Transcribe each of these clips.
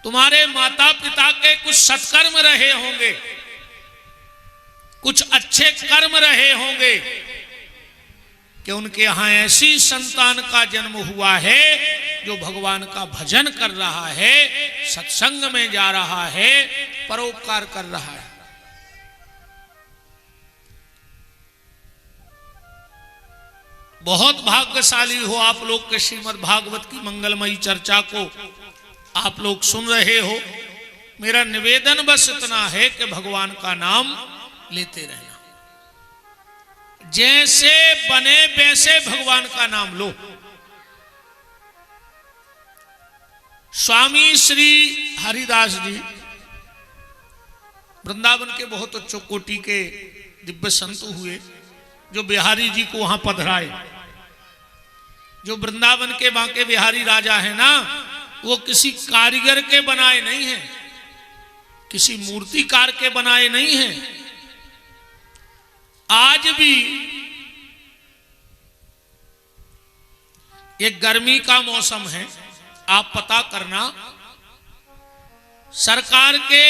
तुम्हारे माता पिता के कुछ सत्कर्म रहे होंगे, कुछ अच्छे कर्म रहे होंगे कि उनके यहां ऐसी संतान का जन्म हुआ है जो भगवान का भजन कर रहा है, सत्संग में जा रहा है, परोपकार कर रहा है। बहुत भाग्यशाली हो आप लोग के श्रीमद् भागवत की मंगलमयी चर्चा को आप लोग सुन रहे हो। मेरा निवेदन बस इतना है कि भगवान का नाम लेते रहना, जैसे बने वैसे भगवान का नाम लो। स्वामी श्री हरिदास जी वृंदावन के बहुत उच्च कोटि के दिव्य संत हुए, जो बिहारी जी को वहां पधराए। जो वृंदावन के बांके बिहारी राजा है ना, वो किसी कारीगर के बनाए नहीं हैं, किसी मूर्तिकार के बनाए नहीं हैं। आज भी ये गर्मी का मौसम है, आप पता करना, सरकार के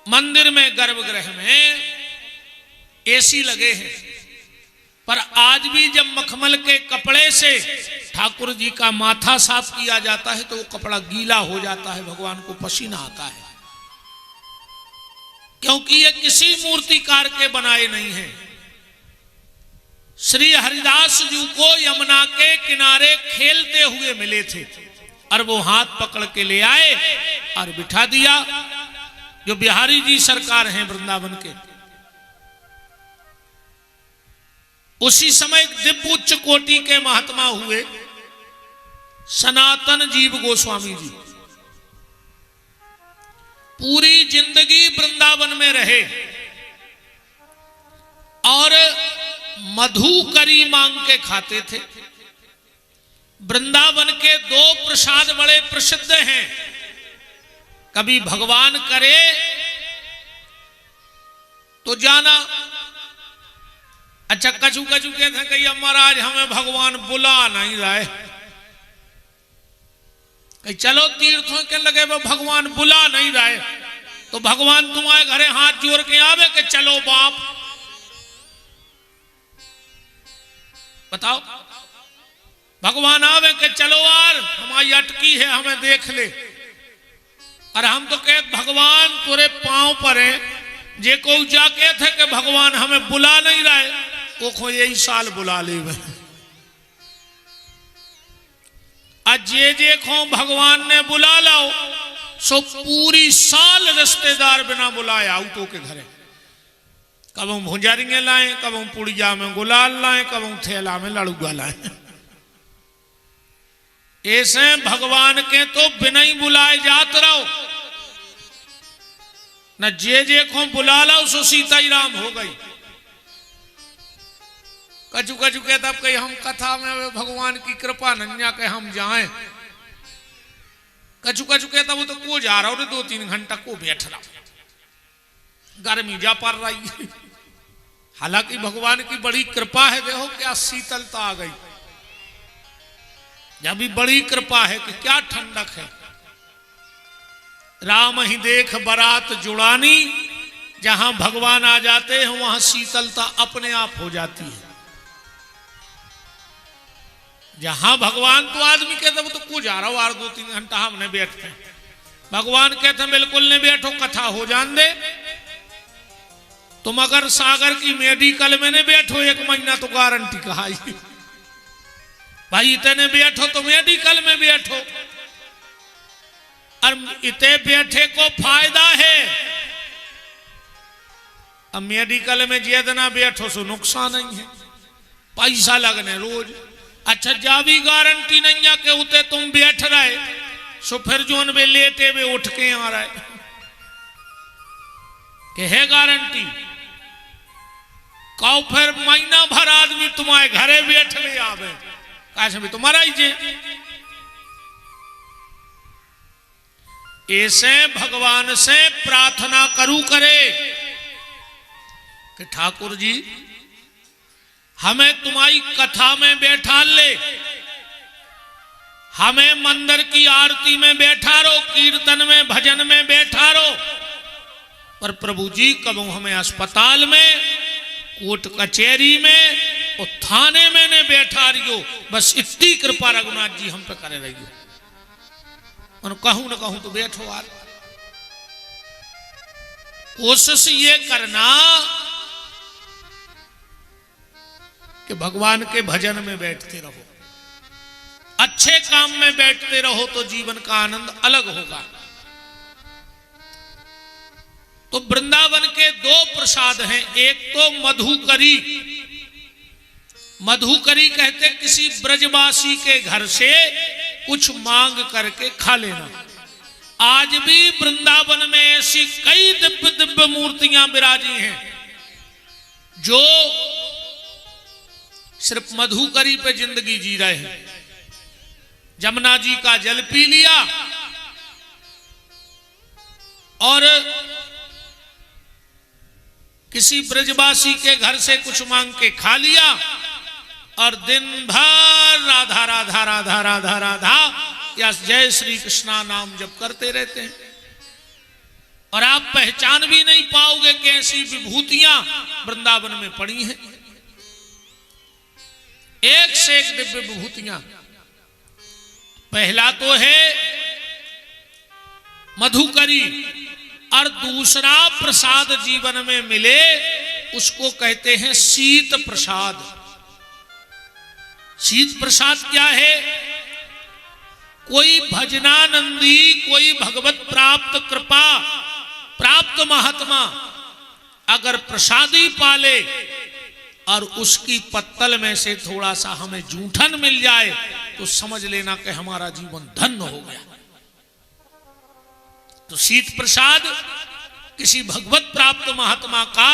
मंदिर में गर्भगृह में एसी लगे हैं, पर आज भी जब मखमल के कपड़े से ठाकुर जी का माथा साफ किया जाता है तो वो कपड़ा गीला हो जाता है, भगवान को पसीना आता है, क्योंकि ये किसी मूर्तिकार के बनाए नहीं हैं। श्री हरिदास जी को यमुना के किनारे खेलते हुए मिले थे और वो हाथ पकड़ के ले आए और बिठा दिया। जो बिहारी जी सरकार हैं वृंदावन के, उसी समय दिव्य उच्च कोटि के महात्मा हुए सनातन जीव गोस्वामी जी। पूरी जिंदगी वृंदावन में रहे और मधु करी मांग के खाते थे। वृंदावन के दो प्रसाद बड़े प्रसिद्ध हैं, कभी भगवान करे तो जाना। अच्छा, कछु कछु कहते हैं कि महाराज हमें भगवान बुला नहीं रहे, कि चलो तीर्थों के लगे वो भगवान बुला नहीं रहे, तो भगवान तुम्हारे घरे हाथ जोड़ के आवे कि चलो बाप। बताओ, भगवान आवे कि चलो यार हमारी अटकी है, हमें देख ले। और हम तो कहते भगवान तुरे पांव पर है, जे को जाके थे कि भगवान हमें बुला नहीं रहे, वो खो यही साल बुला ले। जे खो भगवान ने बुला लाओ, सो पूरी साल रिश्तेदार बिना बुलाए आउटो के घरे, कब हम भुजारियां लाए, कब हम पुड़िया में गुलाल लाए, कब हम थैला में लड़ुआ लाए। ऐसे भगवान के तो बिना ही बुलाए जात रहो न, जे को बुला लाओ सो सीता ही राम हो गई। कछु कछु कहता कहीं हम कथा में भगवान की कृपा नन्या के हम जाएं। कछु कछु कहता वो तो को जा रहा हो, 2-3 घंटा को बैठ रहा, गर्मी जा पड़ रही। हालांकि भगवान की बड़ी कृपा है, देखो क्या शीतलता आ गई, जब भी बड़ी कृपा है कि क्या ठंडक है। राम ही देख बारात जुड़ानी, जहां भगवान आ जाते हैं वहां शीतलता अपने आप हो जाती है। जहां भगवान तो आदमी कहते वो तो को जा रहा हो, 2-3 घंटा हम नहीं बैठते, भगवान कहते बिल्कुल नहीं बैठो, कथा हो जान दे। तुम अगर सागर की मेडिकल में नहीं बैठो 1 महीना तो गारंटी कहा भाई, इतने बैठो तो मेडिकल में बैठो, और इतने बैठे को फायदा है। अब मेडिकल में जितना बैठो सो नुकसान नहीं है, पैसा लगने रोज। अच्छा, जा भी गारंटी नहीं है कि उते तुम बैठ रहे, सो फिर जोन वे लेटे वे उठ के आ रहे कि है गारंटी, कहो फिर महीना भर आदमी तुम्हारे घरे बैठ ले आवे, कैसे भी तुम्हारा ही जे। ऐसे भगवान से प्रार्थना करू करे कि ठाकुर जी हमें तुम्हारी कथा में बैठा ले, हमें मंदिर की आरती में बैठा रो, पर प्रभु जी कबू हमें अस्पताल में, कोर्ट कचहरी में और थाने में ने बैठा रहियो, बस इतनी कृपा रघुनाथ जी हम पे करे रहियो। और कहूं न कहूं तो बैठो यार। कोशिश ये करना कि भगवान के भजन में बैठते रहो, अच्छे काम में बैठते रहो तो जीवन का आनंद अलग होगा। तो वृंदावन के दो प्रसाद हैं, एक तो मधुकरी। मधुकरी कहते किसी ब्रजवासी के घर से कुछ मांग करके खा लेना। आज भी वृंदावन में ऐसी कई दिव्य दिव्य मूर्तियां विराजी हैं जो सिर्फ मधुकरी पे जिंदगी जी रहे हैं। जमुना जी का जल पी लिया और किसी ब्रजवासी के घर से कुछ मांग के खा लिया और दिन भर राधा राधा राधा राधा राधा या जय श्री कृष्णा नाम जप करते रहते हैं। और आप पहचान भी नहीं पाओगे कि ऐसी विभूतियां वृंदावन में पड़ी हैं, एक से एक दिव्य विभूतियां। पहला तो है मधुकरी और दूसरा प्रसाद जीवन में मिले उसको कहते हैं शीत प्रसाद। शीत प्रसाद क्या है? कोई भजनानंदी, कोई भगवत प्राप्त कृपा प्राप्त महात्मा अगर प्रसादी पाले और उसकी पत्तल में से थोड़ा सा हमें जूठन मिल जाए तो समझ लेना कि हमारा जीवन धन्य हो गया। तो शीत प्रसाद किसी भगवत प्राप्त महात्मा का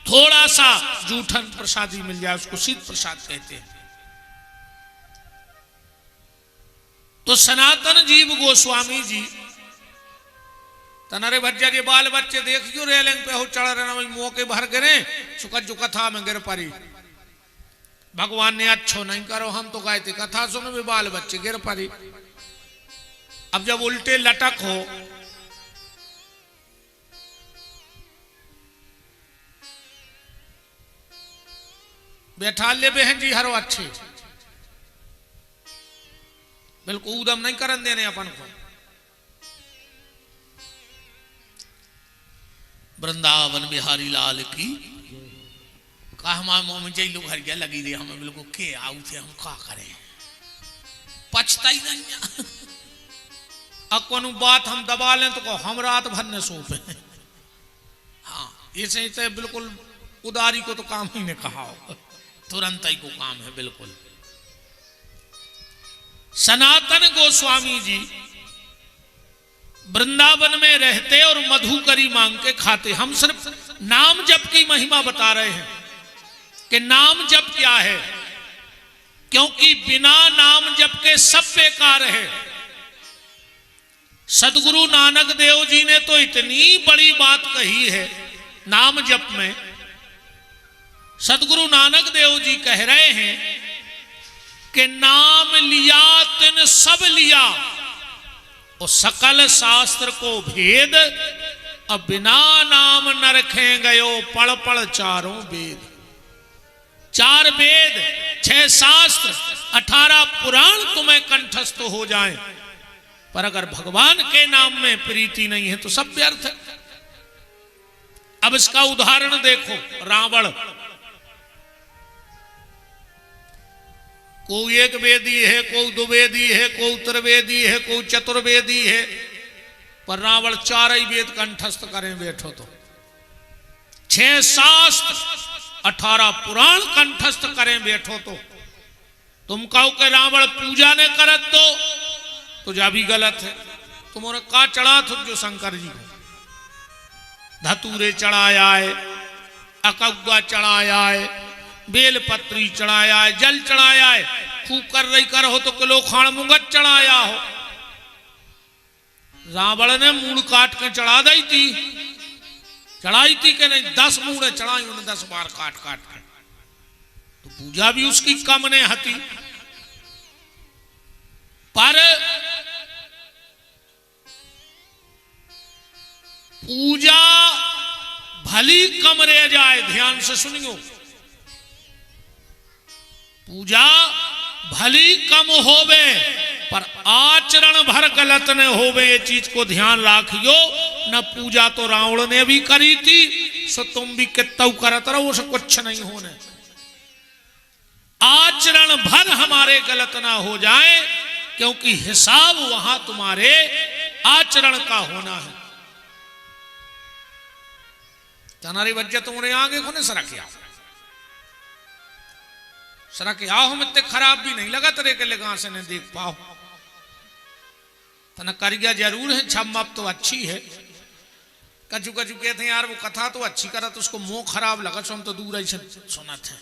थोड़ा सा जूठन प्रसादी मिल जाए उसको शीत प्रसाद कहते हैं। तो सनातन जीव गोस्वामी जी तनरे भज्जा के बाल बच्चे देखियो रेलिंग पे हो चढ़ रहे ना मौके भर गिरे सुखद जो कथा में गिर पड़ी। भगवान ने अच्छो नहीं करो, हम तो कहते कथा सुनो भी बाल बच्चे गिर पड़ी। अब जब उल्टे लटक हो बैठा ले बहन जी हरो अच्छे, बिल्कुल उदम नहीं करन देने अपन को। वृंदावन बिहारी लाल की का हमारे मुंह में जई लोग हर गया लगी रही हमें बिल्कुल के आऊ थे हम का करें पछता ही नहीं। अब कोनो बात हम दबा लें तो हम रात भर न सो पे। हाँ ऐसे ही बिल्कुल उदारी को तो काम ही ने कहा हो, तुरंत ही को काम है बिल्कुल। सनातन गोस्वामी जी वृंदावन में रहते और मधुकरी मांग के खाते। हम सिर्फ नाम जप की महिमा बता रहे हैं कि नाम जप क्या है, क्योंकि बिना नाम जप के सब बेकार है। सदगुरु नानक देव जी ने तो इतनी बड़ी बात कही है नाम जप में। सदगुरु नानक देव जी कह रहे हैं कि नाम लिया तिन सब लिया और सकल शास्त्र को भेद, अब बिना नाम न रखे गयो पढ़ पढ़ चारों वेद। 4 वेद 6 शास्त्र 18 पुराण तुम्हें कंठस्थ हो जाएं, पर अगर भगवान के नाम में प्रीति नहीं है तो सब व्यर्थ है। अब इसका उदाहरण देखो, रावण कोई एक वेदी है, कोई द्विवेदी है, कोई त्रिवेदी है, कोई चतुर्वेदी है, पर रावण 4 ही वेद कंठस्थ करें बैठो तो 6 शास्त्र 18 पुराण कंठस्थ करें बैठो तो तुम कहो कि रावण पूजा ने करत तो जा भी गलत है। तुमने का चढ़ा थो जो शंकर जी को धतूरे चढ़ाया है, अकौआ चढ़ाया है, बेलपत्री चढ़ाया है, जल चढ़ाया है, खूब कर रही कर हो तो किलो खाण मुंगत चढ़ाया हो। रावण ने मूड़ काट के चढ़ा दी थी, चढ़ाई थी कि नहीं 10 मूड़े चढ़ाई उन्हें 10 बार काट काट के, तो पूजा भी उसकी कम ने हती। पर पूजा भली कम रह जाए, ध्यान से सुनियो, पूजा भली कम होवे पर आचरण भर गलत न होवे, ये चीज को ध्यान राखियो। न पूजा तो रावण ने भी करी थी, सो तुम भी कितना करत रहो, उसे कुछ नहीं होने। आचरण भर हमारे गलत ना हो जाए, क्योंकि हिसाब वहां तुम्हारे आचरण का होना है। तनारी वजह तुम्हारे आगे को सरकिया सरकिया हम इतने खराब भी नहीं लगा तेरे के लगा से नहीं देख पाओ। तना करिया जरूर है, छम तो अच्छी है। कचू कचू कहते हैं यार वो कथा तो अच्छी करा, तो उसको मुंह खराब लगा, सो हम तो दूर ऐसे सुना थे।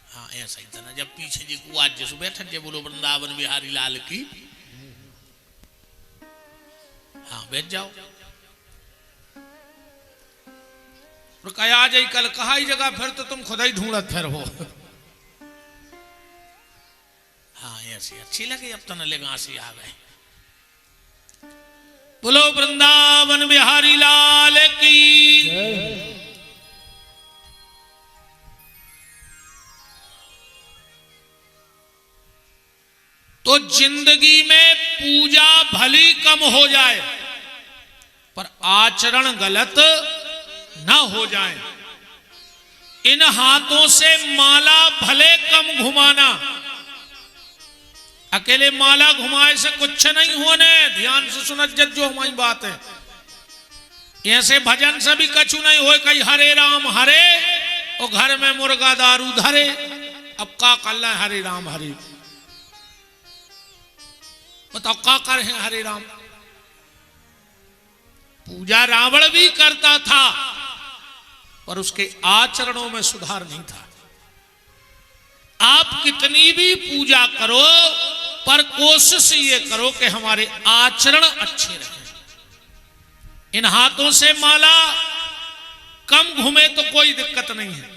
हाँ ऐसा ही था ना, जब पीछे जी को आज जैसे बैठे जे बोलो वृंदावन बिहारी लाल की, हाँ बैठ जाओ। कहा आ जाई कल कहा ही जगह, फिर तो तुम खुद ही ढूंढत फिर हो। हाँ ऐसी अच्छी लगी, अब तो न लेगा से आ गए। बोलो वृंदावन बिहारी लाल की। तो जिंदगी में पूजा भली कम हो जाए पर आचरण गलत ना हो जाए। इन हाथों से माला भले कम घुमाना, अकेले माला घुमाए से कुछ नहीं होने। ध्यान से सुन जो हमारी बात है, ऐसे भजन से भी कछु नहीं हो। कई हरे राम हरे और घर में मुर्गा दारू धरे, अब का कर है हरे राम हरे, बताओ का कर है हरे राम। पूजा रावण भी करता था पर उसके आचरणों में सुधार नहीं था। आप कितनी भी पूजा करो पर कोशिश ये करो कि हमारे आचरण अच्छे रहें। इन हाथों से माला कम घूमे तो कोई दिक्कत नहीं है।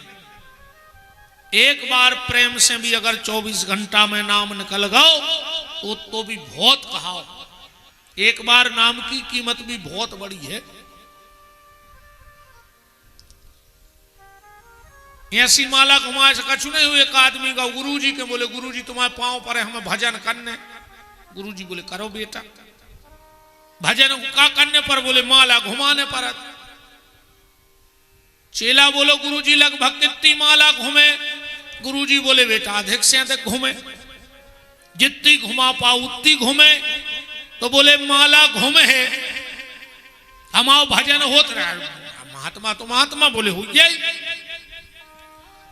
एक बार प्रेम से भी अगर 24 घंटा में नाम निकल गओ तो भी बहुत कहा। एक बार नाम की कीमत भी बहुत बड़ी है। ऐसी माला घुमाए से कछु नहीं हुए। एक आदमी का गुरुजी के बोले, गुरुजी तुम्हारे पांव पर है, हमें भजन करने। गुरुजी बोले करो बेटा। भजन का करने पर बोले माला घुमाने पर। चेला बोलो गुरुजी लगभग कितनी माला घूमे। गुरुजी बोले बेटा अधिक से अधिक घूमे, जितनी घुमा पाओ उतनी घूमे। तो बोले माला घूमे है, हमाओ भजन होत रहा। महात्मा तो महात्मा बोले हो जाए।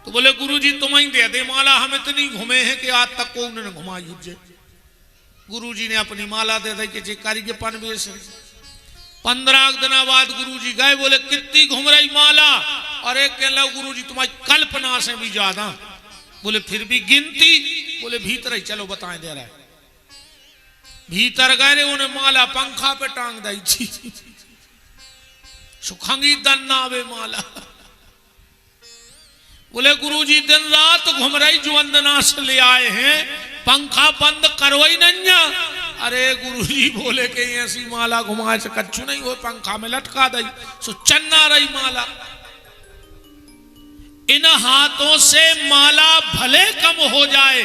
तो बोले गुरुजी तुम ही दे दे माला, हम इतनी घूमे हैं कि आज तक को उन्होंने घुमाई हुई। गुरुजी ने अपनी माला दे दी कि कारीगर पनवेश। 15 दिन बाद गुरुजी गए, बोले कितनी घूम रही माला। और एक कह लो गुरुजी तुम्हारी कल्पना से भी ज्यादा। बोले फिर भी गिनती। बोले भीतर ही चलो बताएं दे रहा है। भीतर गए, उन्हें माला पंखा पे टांग दी थी। सुखंगी दन्नावे माला। बोले गुरुजी दिन रात घूम रही जो वंदना से ले आए हैं, पंखा बंद करो ही नहीं। अरे गुरुजी बोले कि ऐसी माला घुमाए से कच्चू नहीं हो, पंखा में लटका दी सो चन्ना रही माला। इन हाथों से माला भले कम हो जाए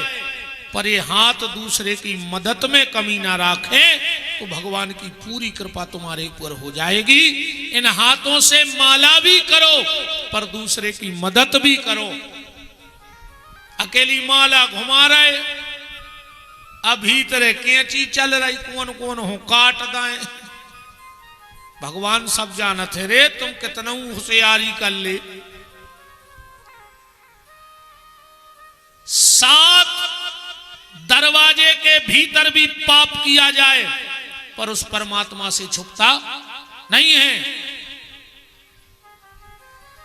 पर ये हाथ दूसरे की मदद में कमी ना रखे तो भगवान की पूरी कृपा तुम्हारे ऊपर हो जाएगी। इन हाथों से माला भी करो पर दूसरे की मदद भी करो। अकेली माला घुमा रहे, अभी तरह कैंची चल रही, कौन कौन हो काट दाए। भगवान सब जानत है रे, तुम कितना होशियारी कर ले। 7 दरवाजे के भीतर भी पाप किया जाए पर उस परमात्मा से छुपता नहीं है।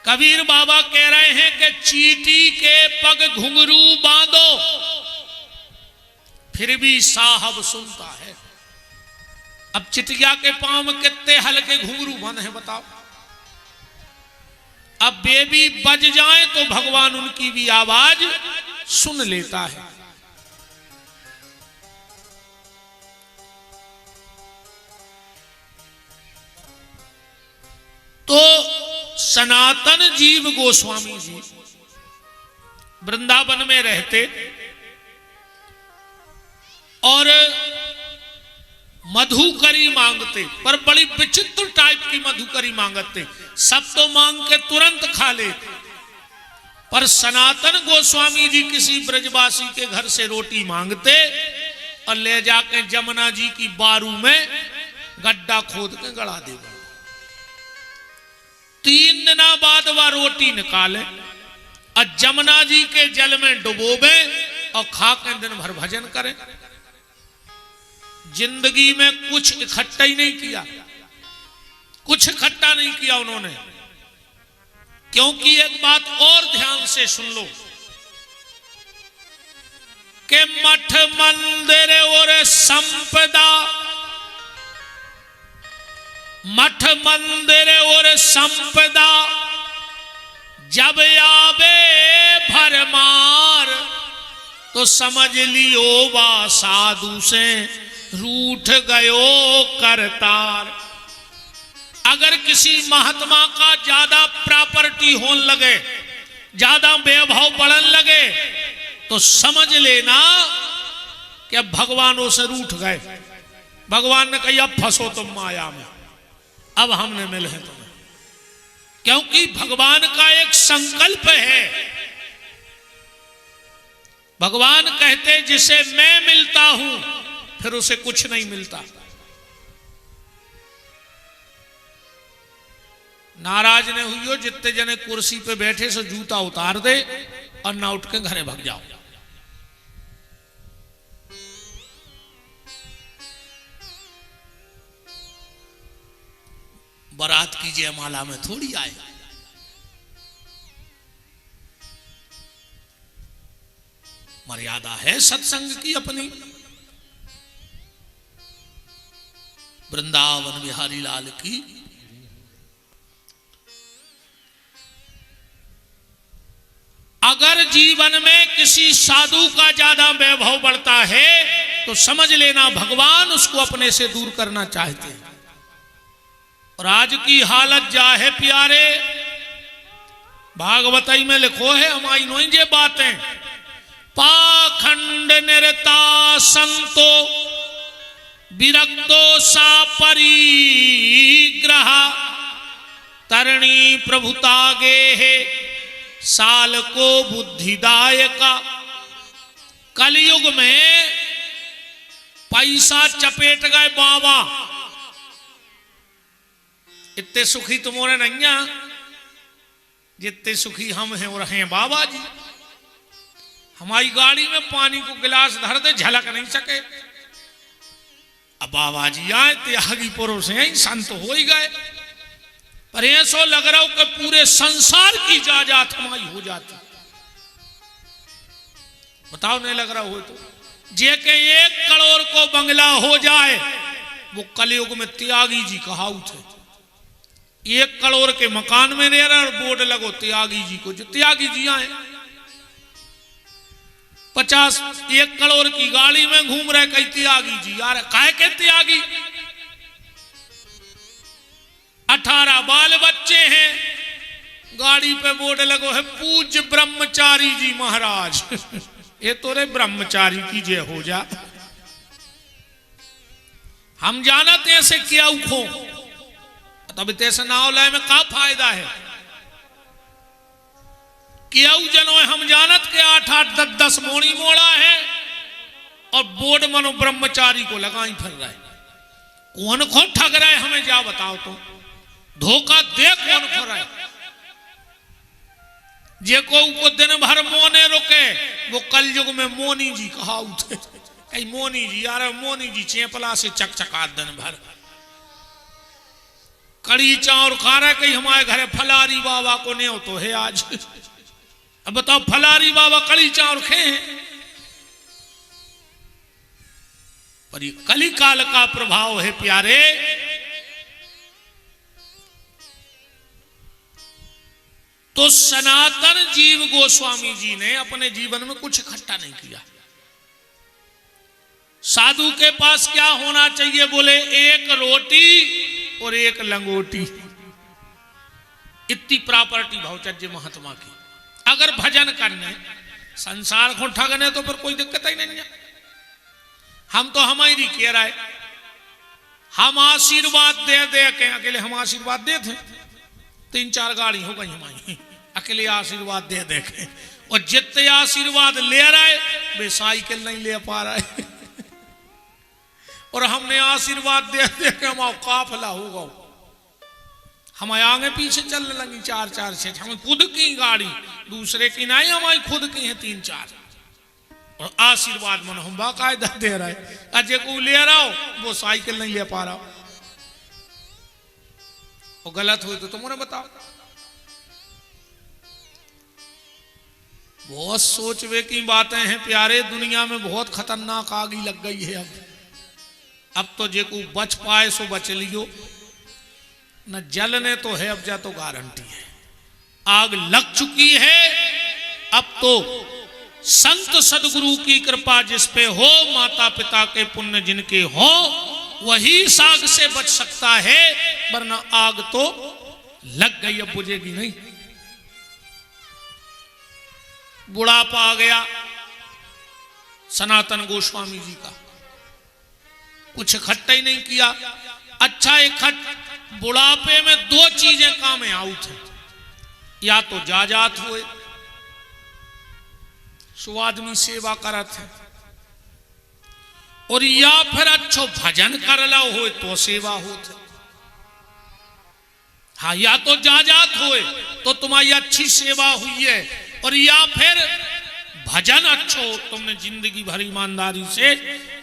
कबीर बाबा कह रहे हैं कि चींटी के पग घुंघरू बांधो फिर भी साहब सुनता है। अब चिटिया के पांव में कितने हल्के घुंघरू बंद हैं बताओ। अब बेबी बज जाए तो भगवान उनकी भी आवाज सुन लेता है। सनातन जीव गोस्वामी जी वृंदावन में रहते और मधुकरी मांगते, पर बड़ी विचित्र टाइप की मधुकरी मांगते। सब तो मांग के तुरंत खा लेते, पर सनातन गोस्वामी जी किसी ब्रजवासी के घर से रोटी मांगते और ले जाके जमुना जी की बारू में गड्ढा खोद के गड़ा दे। 3 दिन बाद वह रोटी निकाले और जमुना जी के जल में डुबोबे और खा के दिन भर भजन करें। जिंदगी में कुछ इकट्ठा ही नहीं किया, कुछ इकट्ठा नहीं किया उन्होंने। क्योंकि एक बात और ध्यान से सुन लो कि मठ मंदिर और संपदा, मठ मंदिर और संपदा जब आवे भरमार, तो समझ लियो वा साधु से रूठ गयो करतार। अगर किसी महात्मा का ज्यादा प्रॉपर्टी होने लगे, ज्यादा वैभव बढ़न लगे, तो समझ लेना कि अब भगवानों से रूठ गए। भगवान ने कही अब फंसो तुम माया में, अब हमने मिले हैं तुम्हें। क्योंकि भगवान का एक संकल्प है। भगवान कहते जिसे मैं मिलता हूं फिर उसे कुछ नहीं मिलता। नाराज ने हुई हो, जितने जने कुर्सी पे बैठे से जूता उतार दे और ना उठ के घरे भाग जाओ। बारात की जयमाला में थोड़ी आए। मर्यादा है सत्संग की अपनी। वृंदावन बिहारी लाल की। अगर जीवन में किसी साधु का ज्यादा वैभव बढ़ता है तो समझ लेना भगवान उसको अपने से दूर करना चाहते हैं। और आज की हालत जा है प्यारे, भागवतई में लिखो है हमारी नोई जे बातें। पाखंड निरता संतो विरक्तो सा परिग्रह, तरणी प्रभुता गे है साल को बुद्धिदायका। कलयुग में पैसा चपेट गए बाबा। इतने सुखी तुम्हारे नहीं जितने सुखी हम हैं और हैं बाबा जी। हमारी गाड़ी में पानी को गिलास धर दे झलक नहीं सके। अब बाबा जी आए त्यागी पुरुष हैं, संत हो ही गए, पर ऐसो लग रहा हो कि पूरे संसार की जायदाद हमारी हो जाती। बताओ नहीं लग रहा हो तो? जे के 1 करोड़ को बंगला हो जाए वो कलयुग में त्यागी जी कहावत है। 1 करोड़ के मकान में रह रहा और बोर्ड लगो त्यागी जी को। जो त्यागी जी आए 1 करोड़ की गाड़ी में घूम रहे कई त्यागी जी। यार काहे के त्यागी? 18 बाल बच्चे हैं, गाड़ी पे बोर्ड लगो है पूज्य ब्रह्मचारी जी महाराज। ये तो रे ब्रह्मचारी की जय हो जा। हम जानते हैं से क्या उखो, तब तैसे ना लाए में का फायदा है। क्या जनो हम जानत के 8-8 10-10 मोड़ी मोड़ा है और बोर्ड मनो ब्रह्मचारी को लगाई फिर रहे। कौन कौन ठग रहा है हमें जा बताओ तो? धोखा दे कौन खो रहा है? जे को दिन भर मोने रुके वो कलयुग में मोनी जी कहावत है। कई मोनी जी, यार मोनी जी चेपला से चकचका दिन भर कड़ी चावल खा रहे। कहीं हमारे घरे फलारी बाबा को नहीं हो तो है आज। अब बताओ फलारी बाबा कड़ी चावल खे हैं, पर ये कली काल का प्रभाव है प्यारे। तो सनातन जीव गोस्वामी जी ने अपने जीवन में कुछ इकट्ठा नहीं किया। साधु के पास क्या होना चाहिए? बोले 1 रोटी और 1 लंगोटी। इतनी प्रॉपर्टी भवचर्य महात्मा की। अगर भजन करने संसार को ठगने तो फिर कोई दिक्कत ही नहीं है। हम तो हमारी कह रहा है, हम आशीर्वाद दे दे के अकेले हम आशीर्वाद दे थे, 3-4 गाड़ी हो गई हमारी, अकेले आशीर्वाद दे दे के, और जितने आशीर्वाद ले रहा है वे साइकिल नहीं ले पा रहा है और हमने आशीर्वाद दे दे के हमारा काफिला होगा, हम आगे पीछे चलने लगी 4-4-6, हम खुद की गाड़ी, दूसरे की नहीं, हमारी खुद की है 3-4, और आशीर्वाद मन हम बाकायदा दे रहा है। अजय को ले रहा हो वो साइकिल नहीं ले पा रहा हो, वो गलत हुई तो तुमने बताओ। बहुत सोचवे की बातें हैं प्यारे, दुनिया में बहुत खतरनाक आग लग गई है। अब तो जे को बच पाए सो बच लियो, न जलने तो है, अब जा तो गारंटी है आग लग चुकी है। अब तो संत सदगुरु की कृपा जिस पे हो, माता पिता के पुण्य जिनके हो, वही आग से बच सकता है, वरना आग तो लग गई, अब बुझेगी नहीं। बुढ़ापा आ गया सनातन गोस्वामी जी का, कुछ इकट्ठा ही नहीं किया। अच्छा इकट्ठ बुढ़ापे में 2 चीजें काम आउट है, या तो जाजात हुए, सो आदमी सेवा करत है, और या फिर अच्छो भजन कर लो हो तो सेवा होते। हाँ, या तो जाजात होए तो तुम्हारी अच्छी सेवा हुई है, और या फिर भजन अच्छो, तुमने जिंदगी भर ईमानदारी से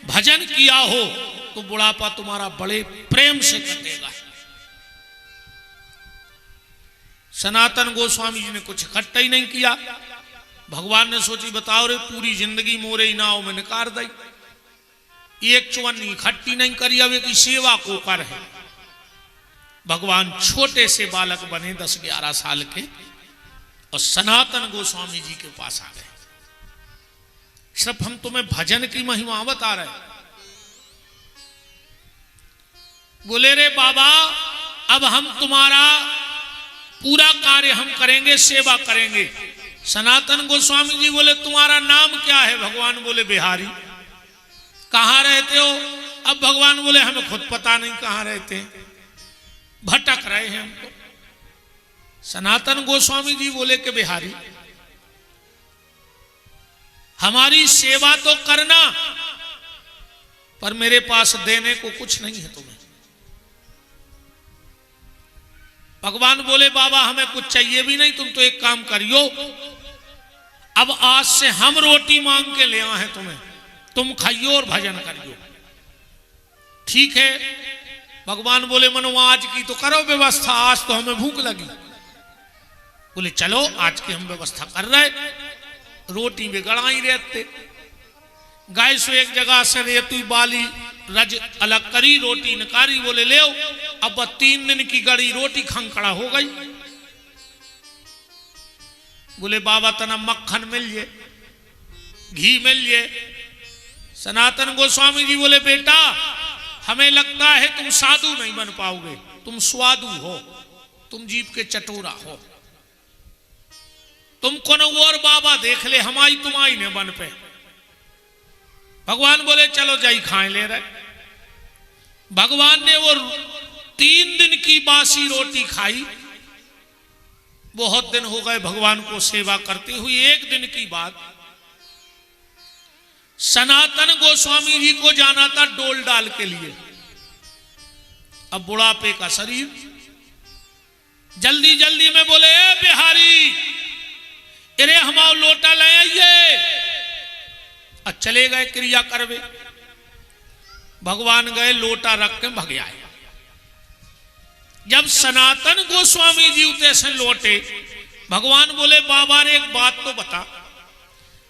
भजन किया हो तो बुढ़ापा तुम्हारा बड़े प्रेम से कटेगा। सनातन गोस्वामी जी ने कुछ इकट्ठा ही नहीं किया। भगवान ने सोची बताओ रे, पूरी जिंदगी मोरे ही नाव में निकाल दी, एक चुवन्नी इकट्ठी नहीं करी, अब की सेवा को कर है। भगवान छोटे से बालक बने 10-11 साल के, और सनातन गोस्वामी जी के पास आ गए। सिर्फ हम तुम्हें भजन की महिमा बता रहे। बोले रे बाबा, अब हम तुम्हारा पूरा कार्य हम करेंगे, सेवा करेंगे। सनातन गोस्वामी जी बोले तुम्हारा नाम क्या है? भगवान बोले बिहारी। कहाँ रहते हो? अब भगवान बोले हमें खुद पता नहीं कहाँ रहते हैं, भटक रहे हैं हमको। सनातन गोस्वामी जी बोले कि बिहारी, हमारी सेवा तो करना, पर मेरे पास देने को कुछ नहीं है तुम्हें। भगवान बोले बाबा हमें कुछ चाहिए भी नहीं, तुम तो एक काम करियो, अब आज से हम रोटी मांग के ले आए हैं तुम्हें, तुम खाइयो और भजन करियो। ठीक है। भगवान बोले मनो आज की तो करो व्यवस्था, आज तो हमें भूख लगी। बोले चलो आज की हम व्यवस्था कर रहे। रोटी भी गड़ाई रहते, गाय सो एक जगह से रेतु बाली रज अलग करी, रोटी निकारी। बोले ले अब 3 दिन की गड़ी रोटी खंकड़ा हो गई। बोले बाबा तना मक्खन मिल जे, घी मिल जे। सनातन गोस्वामी जी बोले बेटा हमें लगता है तुम साधु नहीं बन पाओगे, तुम स्वादु हो, तुम जीव के चटोरा हो, तुम कौन और बाबा देख ले, हमारी तुम्हारी ने बन पे। भगवान बोले चलो जाई खाए ले रहे। भगवान ने वो 3 दिन की बासी रोटी खाई। बहुत दिन हो गए भगवान को सेवा करते हुए। एक दिन की बात, सनातन गोस्वामी जी को जाना था डोल डाल के लिए। अब बुढ़ापे का शरीर, जल्दी जल्दी में बोले ए बिहारी, अरे हमारा लोटा ले आइए। अब चले गए क्रिया करवे। भगवान गए लोटा रख के भग आए। जब सनातन गोस्वामी जी उते से लौटे, भगवान बोले बाबा रे एक बात तो बता,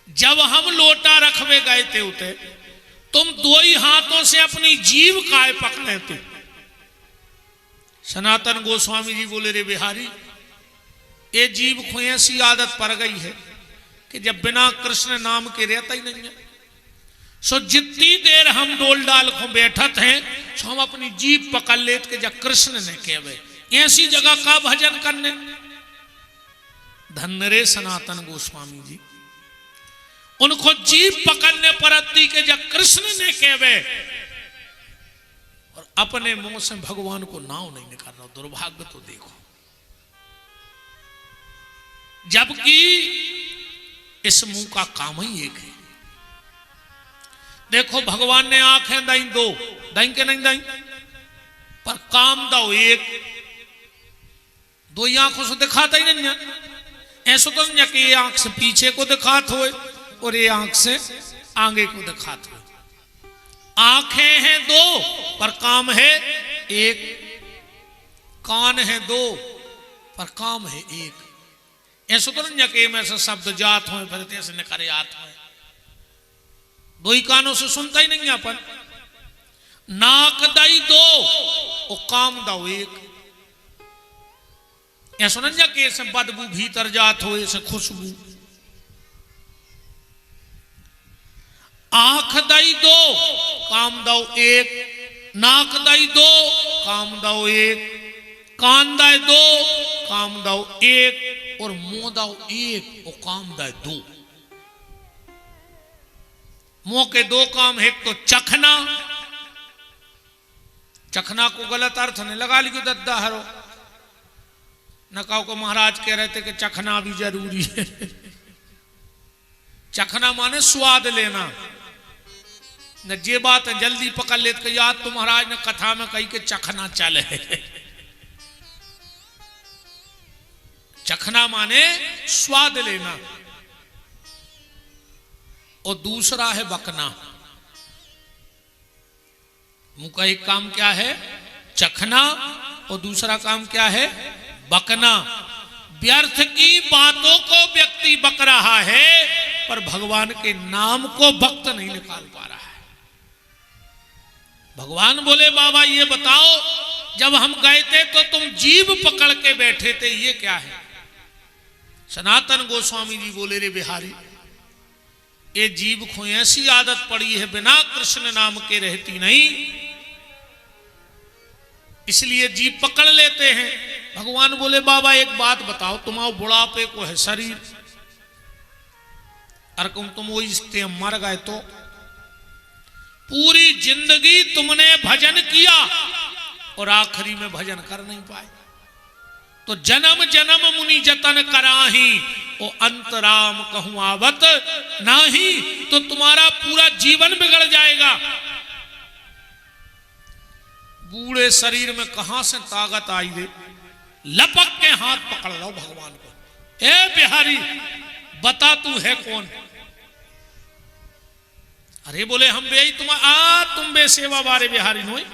जब हम लोटा रखवे गए थे उते, तुम 2 ही हाथों से अपनी जीभ काय पकड़े थे। सनातन गोस्वामी जी बोले रे बिहारी, ये जीभ को ऐसी आदत पड़ गई है कि जब बिना कृष्ण नाम के रहता ही नहीं है। सो जितनी देर हम डोल डाल को बैठत हैं, सो हम अपनी जीभ पकड़ लेते कि जब कृष्ण ने कहवे। ऐसी जगह का भजन करने धन्य रे सनातन गोस्वामी जी, उनको जीभ पकड़ने पर अति के जब कृष्ण ने कहवे और अपने मुंह से भगवान को नाव नहीं निकाल रहा। दुर्भाग्य तो देखो, जबकि इस मुंह का काम ही एक है। देखो भगवान ने आंखें दाई दो, दाई के नहीं दाई, पर काम दो एक, दो ही आंखों से दिखाता ही नहीं है। ऐसा तो नहीं कि ये आंख से पीछे को दिखात हो और ये आंख से आगे को दिखात हो। आंखें हैं दो पर काम है एक, कान है दो पर काम है एक। ऐसा तो नहीं कि में से शब्द जात हो फिर ऐसे निकले आत हो, दो ही कानों से सुनता ही नहीं है अपन। नाक दाई दो और काम दाओ एक। ऐसा नहीं कि ऐसे बदबू भीतर जात हो, ऐसे खुशबू। आंख दाई दो काम दाओ एक, नाक दाई दो काम दाओ एक, कान दाई दो काम दाओ एक, और मुंह दाओ एक और काम दाए दो। मुंह के दो काम, एक तो चखना, चखना को गलत अर्थ नहीं लगा लिखो दद्दा हरो न कहो को महाराज कह रहे थे कि चखना भी जरूरी है। चखना माने स्वाद लेना न, जे बात है जल्दी पकड़ लेते कि याद तो महाराज ने कथा में कही कि चखना चले। चखना माने स्वाद लेना, और दूसरा है बकना। मुंह का एक काम क्या है? चखना, और दूसरा काम क्या है? बकना। व्यर्थ की बातों को व्यक्ति बक रहा है पर भगवान के नाम को भक्त नहीं निकाल पा रहा है। भगवान बोले बाबा ये बताओ, जब हम गए थे तो तुम जीभ पकड़ के बैठे थे, ये क्या है? सनातन गोस्वामी जी बोले रे बिहारी, ये जीभ को ऐसी आदत पड़ी है बिना कृष्ण नाम के रहती नहीं, इसलिए जीभ पकड़ लेते हैं। भगवान बोले बाबा एक बात बताओ, तुम्हारे बुढ़ापे को है शरीर, और तुम वो इससे मर गए तो पूरी जिंदगी तुमने भजन किया और आखिरी में भजन कर नहीं पाए, तो जन्म जन्म मुनि जतन कराही ओ अंतराम कहूं आवत नाही, तो तुम्हारा पूरा जीवन बिगड़ जाएगा। बूढ़े शरीर में कहां से ताकत आई दे? लपक के हाथ पकड़ लो भगवान को। ए बिहारी बता तू है कौन? अरे बोले हम बे तुम बे सेवा बारे बिहारी नोई,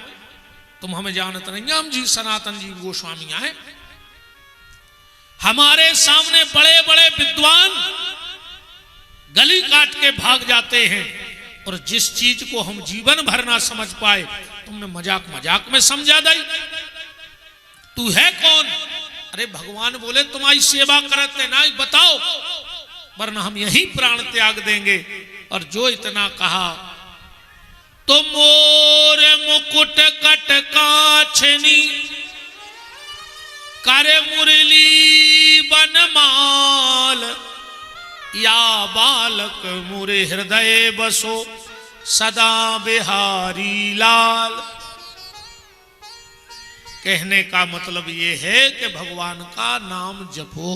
तुम हमें जानते नहीं, हम जी सनातन जी गोस्वामी आए। हमारे सामने बड़े बड़े विद्वान गली काट के भाग जाते हैं, और जिस चीज को हम जीवन भर ना समझ पाए तुमने मजाक मजाक में समझा दी। तू है कौन? अरे भगवान बोले तुम्हारी सेवा करते ना, बताओ वरना हम यही प्राण त्याग देंगे। और जो इतना कहा तो मोर मुकुट कट काछनी करे मुरली बनमाल, या बालक मुरे हृदय बसो सदा बिहारी लाल। कहने का मतलब ये है कि भगवान का नाम जपो,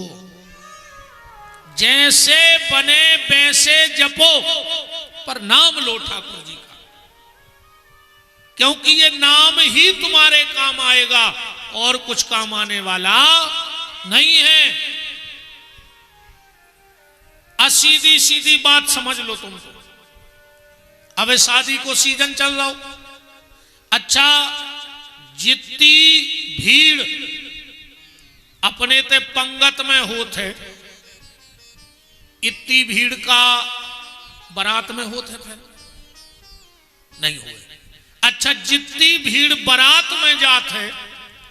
जैसे बने वैसे जपो, पर नाम लो ठाकुर जी का, क्योंकि ये नाम ही तुम्हारे काम आएगा और कुछ काम आने वाला नहीं है। सीधी सीधी बात समझ लो तुमको। अब शादी को सीजन चल रहा हो, अच्छा जितनी भीड़ अपने ते पंगत में होते, इतनी भीड़ का बारात में होते फिर नहीं हुए। अच्छा जितनी भीड़ बारात में जाते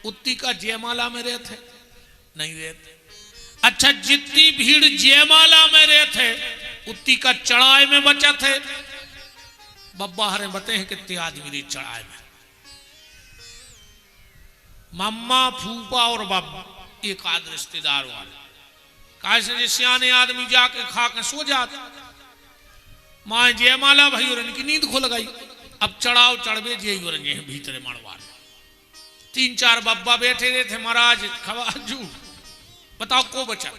उतनी का जयमाला में रहते नहीं रहते। अच्छा जितनी भीड़ जयमाला में रहते उतनी का चढ़ाए में बचा थे। बब्बा हरे बते हैं कितने आदमी चढ़ाए में, मम्मा फूफा और बाबा एक आध रिश्तेदार वाले, कैसे जे सियाने आदमी जाके खा के सो जाते। माए जयमाला भाई और इनकी नींद खुल गई। अब चढ़ाव चढ़वे जे भीतरे मड़वा 3-4 बब्बा बैठे रहे थे महाराज खवाजू। बताओ को बचा?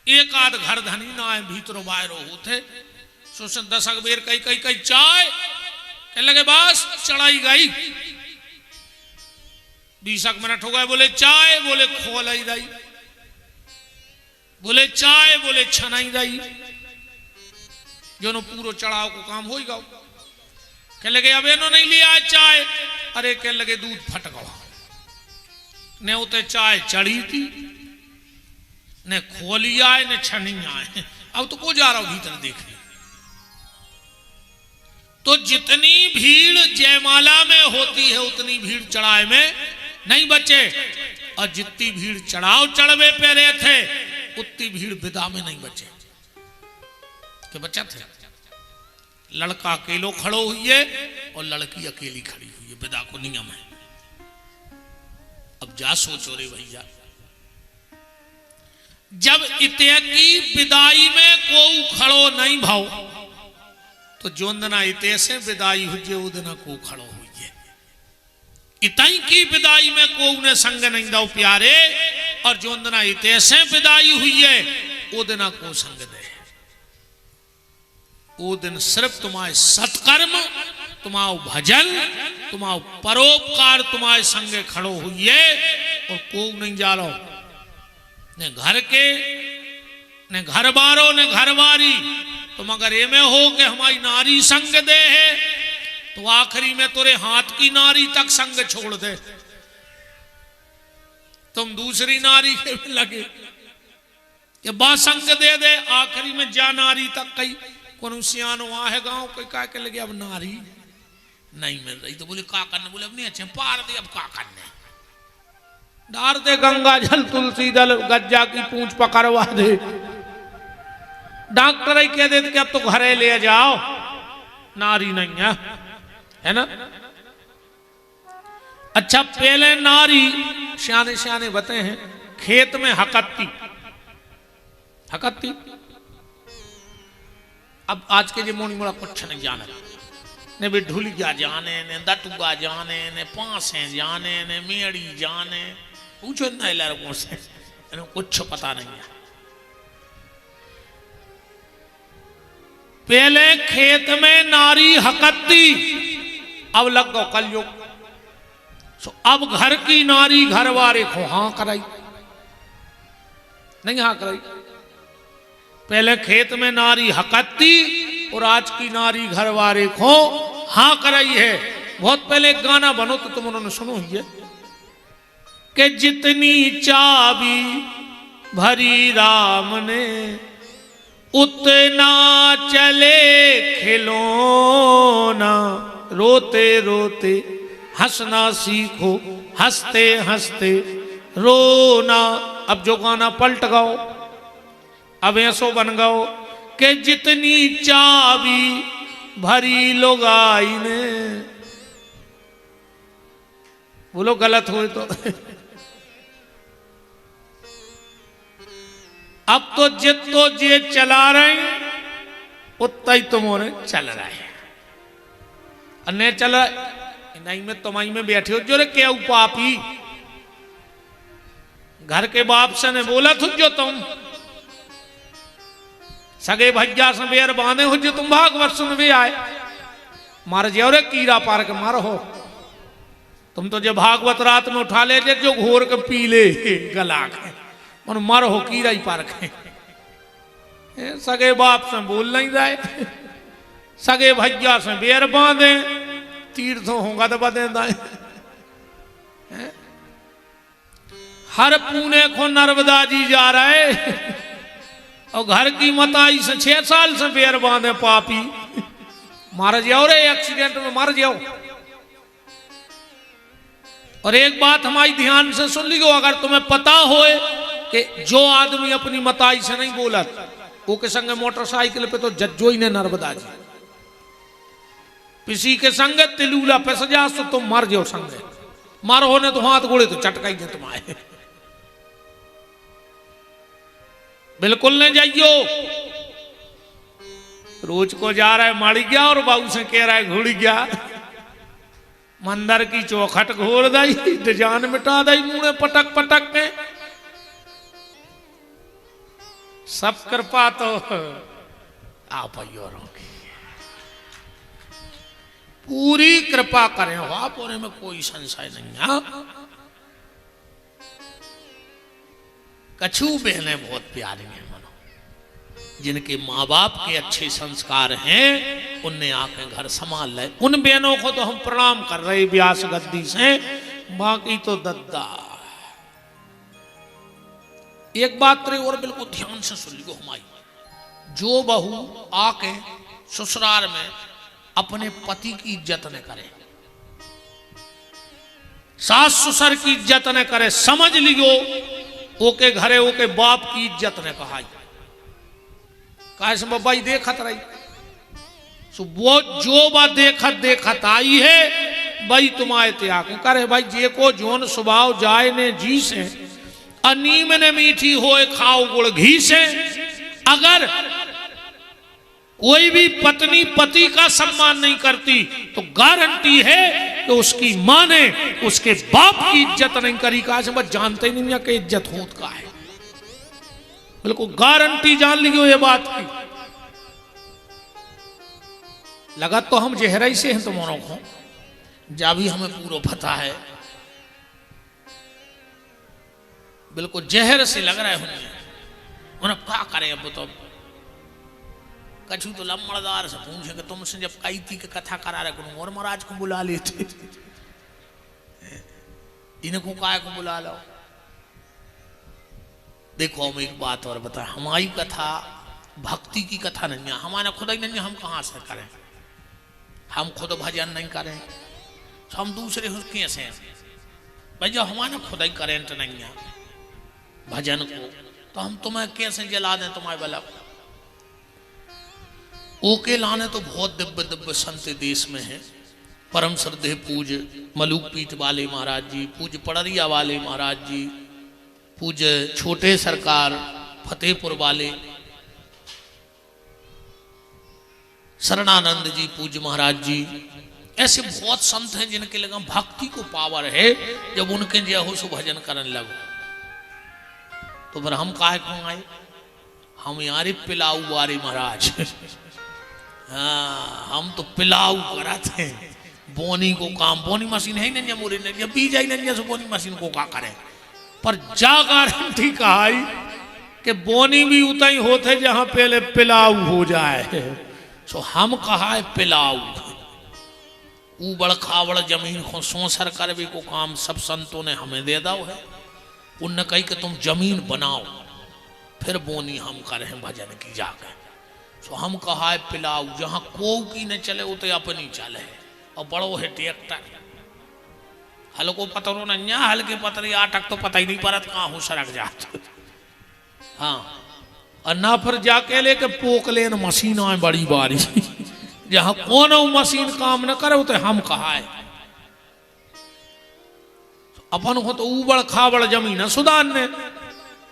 एक आध घर धनी ना है भीतरो बाहरो होते। सोचन 10 बेर कई चाय कह लगे बस चढ़ाई गई। 20 मिनट हो गए, बोले चाय, बोले खोलाई दाई, बोले चाय, बोले छनाई दाई। जो पूरो चढ़ाव को काम हो गया। कह लगे अब इन्हों नहीं लिया चाय। अरे कह लगे दूध फट गया। ने उते चाय चढ़ी थी, ने खोली आए, ने छनी आए। अब तो को जा रहा हूं भीतर देखने। तो जितनी भीड़ जयमाला में होती है उतनी भीड़ चढ़ाए में नहीं बचे, और जितनी भीड़ चढ़ाव चढ़वे पे रहे थे उतनी भीड़ विदा में नहीं बचे। के बचा थे? लड़का अकेलो खड़ो हुई है और लड़की अकेली खड़ी हुई है। विदा को नियम है। अब जा सोचो रे भैया, जब इते की विदाई में कोई खड़ो नहीं भाव, तो जोंदना इते से विदाई हुए उदना को खड़ो हुई है। इतई की विदाई में को उन्हें संग नहीं दो प्यारे, और जोंदना इते से विदाई हुई है उदना को संग दे। वो दिन सिर्फ तुम्हारे सत्कर्म, तुम्हारा भजन, तुम्हारा परोपकार तुम्हारे संगे खड़ो हुई है, और को नहीं जा रहा। ने घर के, ने घर बारो, ने घर बारी। तुम अगर ये में हो कि हमारी नारी संग दे है, तो आखिरी में तुरे हाथ की नारी तक संग छोड़ दे। तुम दूसरी नारी के भी लगे ये बा संग दे दे, आखिरी में जा नारी तक कही कौन सियानो है गांव कोई का के लगे अब नारी नहीं मिल रही। तो बोले का करने? बोले अब नहीं अच्छे पार दे, अब का करने? डार दे गंगा जल तुलसी दल, गज्जा की पूंछ पकड़वा दे। डॉक्टर ही कह देते कि अब तो घरे ले जाओ, नारी नहीं है ना। अच्छा पहले नारी सियाने सियाने बते हैं खेत में हकत्ती हकत्ती। अब आज के जो मोनी मोड़ा कुछ नहीं जाने, ने भी ढुलिया जाने, ने दटुआ जाने, ने पांसे जाने, ने मेड़ी जाने, पूछो नहीं लड़कों से, कुछ पता नहीं है। पहले खेत में नारी हकत्ती, अब लग गो कलयुग। सो अब घर की नारी घर वारे को हाँ कराई नहीं, हाँ कराई। पहले खेत में नारी हकत्ती, और आज की नारी घर वारे को हाँ कराई है। बहुत पहले एक गाना बनो तो तुम उन्होंने सुनो ही है कि जितनी चाबी भरी राम ने, उतना चले खिलौना। रोते रोते हंसना सीखो, हंसते हंसते रोना। अब जो गाना पलट गओ, अब ऐसो बन गओ कि जितनी चाबी भरी लुगाई ने। बोलो गलत हो तो अब तो जितो जे चला रहे उतना ही तुम्हारे चल रहा है। अन्य चल नहीं में तुम्हारी में बैठे हो जो रे क्या पापी। घर के बाप से ने बोला थु जो तुम सगे भैया से बेर बांधे हो जो तुम भागवत सुन भी आए मार जाओ रे कीड़ा पार के मारो हो। तुम तो जो भागवत रात में उठा ले जो घोर के पी ले गला के मन मर हो कीड़ा ही पार के। सगे बाप से बोल नहीं जाए, सगे भैया से बेर बांधे, तीर्थों होगा तो बदे दाए। हर पुणे को नर्मदा जी जा रहे और घर की मताई से 6 साल से बेर बांधे पापी। मार जाओ रे एक्सीडेंट में मर जाओ। और एक बात हमारी ध्यान से सुन लीजिए, अगर तुम्हें पता हो कि जो आदमी अपनी मताई से नहीं बोला वो के संग मोटरसाइकिल पे तो जज्जो ही ने नर्मदा जी, किसी के संग तिलूला पे सजा तो तुम मर जाओ संग। मार होने तो हाथ गोड़े तो चटकाई दे तुम्हारे। बिल्कुल नहीं जाइयो। रोज को जा रहा है मड़ गया और बाबू से कह रहा है घुड़ गया। मंदिर की चौखट घोर दई, डिजाइन मिटा दई, मुंह पटक पटक के। सब कृपा तो आप की, पूरी कृपा करें हो आप, और में कोई संशय नहीं है। कछु बहनें बहुत प्यारी हैं मनो, जिनके माँ बाप के अच्छे संस्कार हैं, उनने आके घर संभाल ले। उन बहनों को तो हम प्रणाम कर रहे व्यास गद्दी से, बाकी तो दद्दा। एक बात रे और बिल्कुल ध्यान से सुन लियो हमारी, जो बहू आके ससुराल में अपने पति की इज्जत न करे, सास ससुर की इज्जत न करे, समझ लियो ओके घरे ओके बाप की इज्जत ने कहाई। कहा भाई देखत रही, सो वो जो बात देखत देखत आई है भाई तुम्हारे त्याग करे। भाई जे को जोन स्वभाव जाए ने जी से, अनीम ने मीठी होए खाओ गुड़ घी से। अगर कोई भी पत्नी पति का सम्मान नहीं करती तो गारंटी है कि उसकी मां ने उसके बाप की इज्जत नहीं करी। कहा से बस जानते ही नहीं कि इज्जत होत का है, बिल्कुल गारंटी जान लियो ये बात की। लगा तो हम जहराई से हैं तुम्हारों को, जा भी हमें पूरा पता है, बिल्कुल जहर से लग रहा है उन्हें क्या करें। अब तो कछु तो लम्बड़दार से पूछे कि तुमसे जब कई थी कि कथा करा रहे करूँ और महाराज को बुला लेते, इनको काय को बुला लो। देखो हम एक बात और बता, हमारी कथा भक्ति की कथा नहीं है, हमारा खुद ही नहीं, हम कहाँ से करें, हम खुद भजन नहीं करें तो हम दूसरे कैसे भाई। जब हमारा खुद ही करेंट नहीं है भजन को, तो हम तुम्हें कैसे जला दें तुम्हारे बलब। ओके लाने तो बहुत दिव्य दिव्य संत देश में है। परम श्रद्धे पूज मलूक पीठ वाले महाराज जी, पूज पड़रिया वाले महाराज जी, पूज छोटे सरकार फतेहपुर वाले, शरणानंद जी पूज महाराज जी, ऐसे बहुत संत हैं जिनके लगा भक्ति को पावर है। जब उनके जय हो सो भजन करने लगो, तो फिर हम काहे को आए, हम यारे पिलाऊ वारे महाराज। हाँ हम तो पिलाऊ कराते हैं, बोनी को काम, बोनी मशीन है नहीं मोरी नहीं, बीज आई नहीं सो बोनी मशीन को का करें। पर जा गारंटी कहा कि बोनी भी उतना ही होते जहां पहले पिलाऊ हो जाए। सो हम कहा है पिलाऊ, उबड़ खाबड़ जमीन को सोसर करवे को काम सब संतों ने हमें दे दो है। उनने कही कि तुम जमीन बनाओ फिर बोनी हम करें भजन की जाकर। सो हम कहा है पिलाऊ, जहां को की न चले वो तो अपनी चले, और बड़ो है ट्रैक्टर, हल्को पतरो न, हल्के पतरी आटक तो पता ही नहीं पड़त कहाँ हो सड़क जात। हाँ और ना फिर जाके लेके पोक लेन मशीन आए बड़ी बारी, जहां कौन मशीन काम न करे तो हम कहा है अपन हो तो उबड़ खाबड़ जमीन सुदान ने।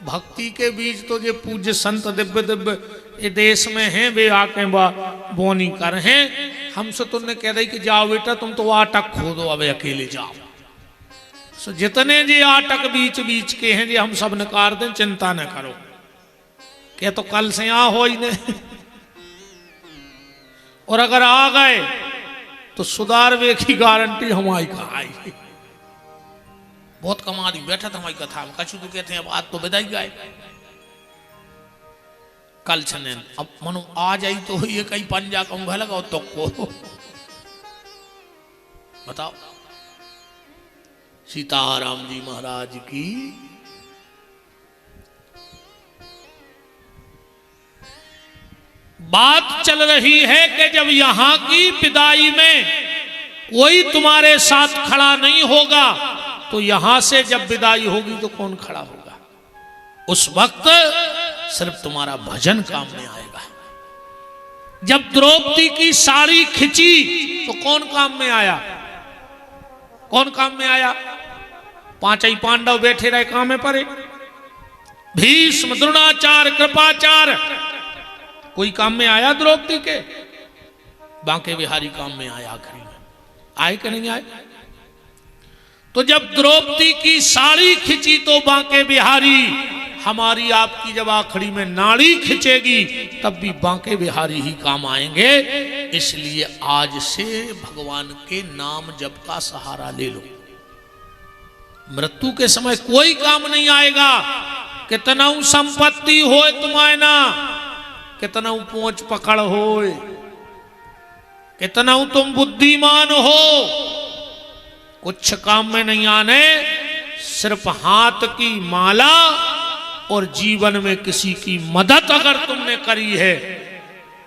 भक्ति के बीज तो जो पूज्य संत दिव्य दिव्य ये देश में हैं वे आके बोनी कर हैं। हमसे तुमने कह रही कि जाओ बेटा तुम तो आटक खोदो, अब अकेले जाओ। सो जितने जी आटक बीच बीच के हैं जी हम सब निकाल दें, चिंता न करो। क्या तो कल से यहाँ हो ही नहीं, और अगर आ गए तो सुधार वे की गारंटी हमारी कहा। बहुत कमा दी बैठा था हमारी कथा में, कछु तो कहते हैं अब आज तो विदाई गए, कल छने अब मनो आ जाई तो ये कहीं पंजा कहूंगा लगाओ तो को बताओ। सीताराम जी महाराज की बात चल रही है कि जब यहां की विदाई में कोई तुम्हारे साथ खड़ा नहीं होगा तो यहां से जब विदाई होगी तो कौन खड़ा होगा। उस वक्त सिर्फ तुम्हारा भजन काम में आएगा। जब द्रौपदी की साड़ी खिंची तो कौन काम में आया, कौन काम में आया? पांच ही पांडव बैठे रहे काम में परे, भीष्म, द्रोणाचार्य, कृपाचार्य, कोई काम में आया द्रौपदी के? बांके बिहारी काम में आया, आखिरी में आए कि नहीं आए? तो जब द्रौपदी की साड़ी खिंची तो बांके बिहारी, हमारी आपकी जब आखिरी में नाड़ी खिंचेगी तब भी बांके बिहारी ही काम आएंगे। इसलिए आज से भगवान के नाम जप का सहारा ले लो। मृत्यु के समय कोई काम नहीं आएगा। कितना संपत्ति हो तुम्हारे ना, कितना पोंछ पकड़ हो, कितना तुम बुद्धिमान हो, कुछ काम में नहीं आने। सिर्फ हाथ की माला और जीवन में किसी की मदद अगर तुमने करी है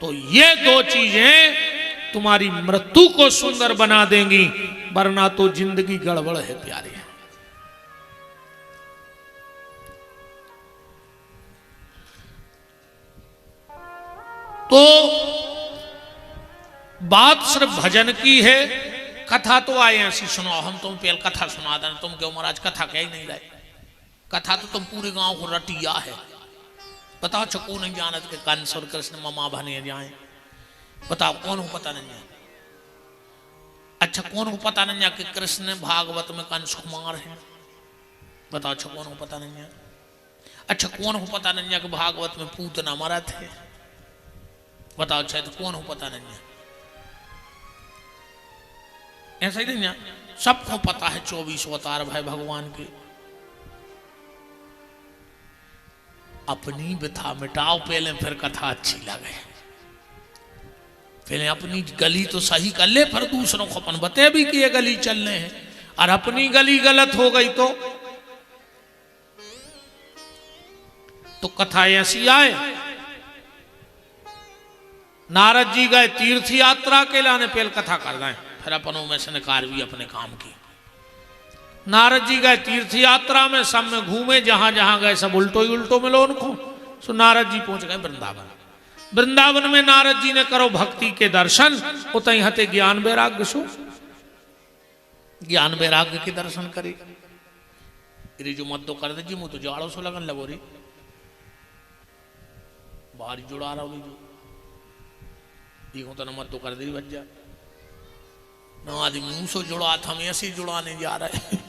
तो ये दो चीजें तुम्हारी मृत्यु को सुंदर बना देंगी, वरना तो जिंदगी गड़बड़ है प्यारे। तो बात सिर्फ भजन की है। कथा तो आए ऐसी सुनो, हम तुम पहले कथा सुना देना, तुम क्यों महाराज कथा क्या ही नहीं लाए? कथा तो तुम पूरे गांव को रटिया है। बताओ चको नहीं जानत के कंस और कृष्ण ममा बने जाए? बताओ कौन हो पता नहीं है? अच्छा कौन हो पता नहीं है कि कृष्ण भागवत में कंस कुमार है? बताओ अच्छा कौन हो पता नहीं है? अच्छा कौन हो पता नहीं है कि भागवत में पूतना मरा थे? बताओ अच्छा तो कौन हो पता नहीं है? ऐसा ही नहीं है, सबको पता है 24 अवतार भाई भगवान के। अपनी व्यथा मिटाओ पहले, फिर कथा अच्छी लगे। पहले अपनी गली तो सही कर ले, फिर दूसरों को अपन बते भी कि ये गली चलने हैं। और अपनी गली गलत हो गई तो कथा ऐसी आए। नारद जी गए तीर्थ यात्रा के लाने, पहले कथा कर दें, फिर अपनों में से निकार भी अपने काम की। नारद जी गए तीर्थ यात्रा में, सब में घूमे, जहां जहां गए सब उल्टो ही उल्टो मिलो उनको। सो नारद जी पहुंच गए वृंदावन। वृंदावन में नारद जी ने करो भक्ति के दर्शन, उतई हते ज्ञान वैराग्य सो, ज्ञान वैराग्य के दर्शन करे। रे जो मत तो कर दे जी, मुँह तो जाड़ो सो लगन लगो रे, बाहर जुड़ा रहा जो तो न मत तो कर दे बच जा ना। आदमी मुंह से जुड़ा था, हम ऐसे जुड़ाने जा रहे हैं।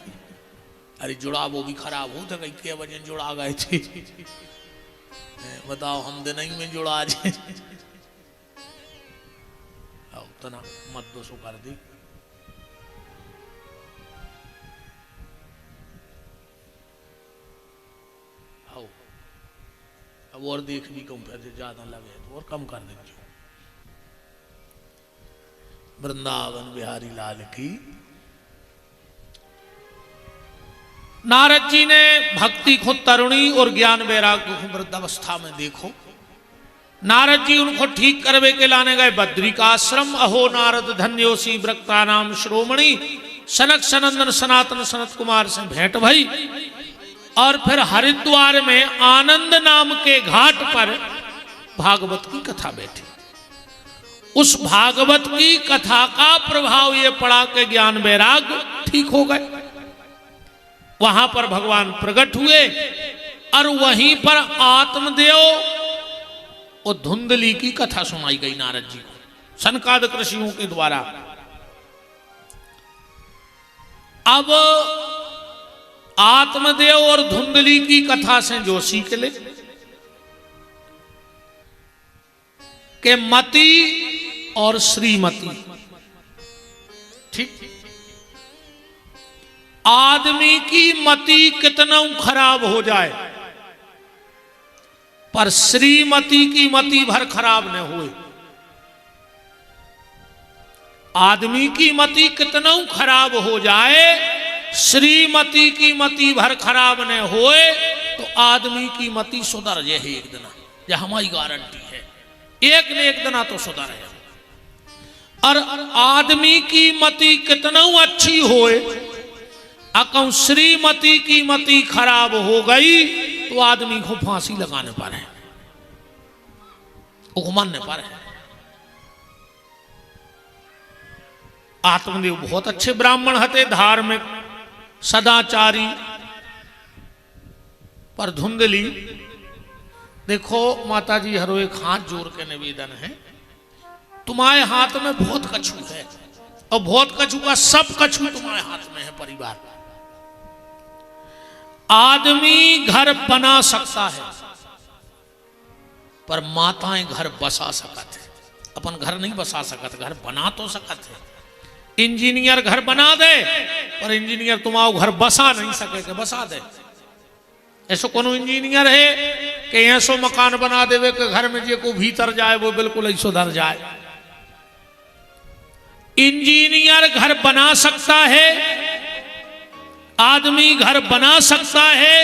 अरे जुड़ा वो भी खराब हो तो कई के वजह जुड़ा गए थे। बताओ हम दिन ही में जुड़ा जाए उतना मत दो सो कर दी। अब और देख भी कम फिर ज्यादा लगे तो और कम कर दीजिए। वृंदावन बिहारी लाल की। नारद जी ने भक्ति को तरुणी और ज्ञान वैराग्य को वृद्धावस्था में देखो। नारद जी उनको ठीक करवे के लाने गए बद्रिकाश्रम। अहो नारद धन्योसी वृक्ता नाम श्रोमणी, सनक सनंदन सनातन सनत कुमार से भेंट भई। और फिर हरिद्वार में आनंद नाम के घाट पर भागवत की कथा बैठी। उस भागवत की कथा का प्रभाव ये पड़ा कि ज्ञान वैराग्य ठीक हो गए। वहां पर भगवान प्रकट हुए और वहीं पर आत्मदेव और धुंधली की कथा सुनाई गई नारद जी को सनकादिक ऋषियों के द्वारा। अब आत्मदेव और धुंधली की कथा से जो सीख ले कि मति और श्रीमती, ठीक, आदमी की मति कितना खराब हो जाए पर श्रीमती की मति भर खराब न होए। आदमी की मति कितना खराब हो जाए, श्रीमती की मति भर खराब न होए तो आदमी की मति सुधर जाए एक दिन। यह हमारी गारंटी है, एक न एक दिन तो सुधर है। और आदमी की मति कितना अच्छी होए, अकौ श्रीमती की मति खराब हो गई तो आदमी को फांसी लगाने पर है, मानने पर है। आत्मदेव बहुत अच्छे ब्राह्मण हते, धार्मिक, सदाचारी, पर धुंधली। देखो माता जी, हरो एक हाथ जोड़ के निवेदन है, तुम्हारे हाथ में बहुत कछु है और बहुत कछु का सब कछु तुम्हारे हाथ में है। परिवार, आदमी घर बना सकता है पर माताएं घर बसा सकत है। अपन घर नहीं बसा सकत, घर बना तो सकत है। इंजीनियर घर बना दे पर इंजीनियर तुम्हारा घर बसा नहीं सके के बसा दे। ऐसो कोनो इंजीनियर है कि ऐसो मकान बना देवे कि घर में जे को भीतर जाए वो बिल्कुल ऐसो धर जाए। इंजीनियर घर बना सकता है, आदमी घर बना सकता है,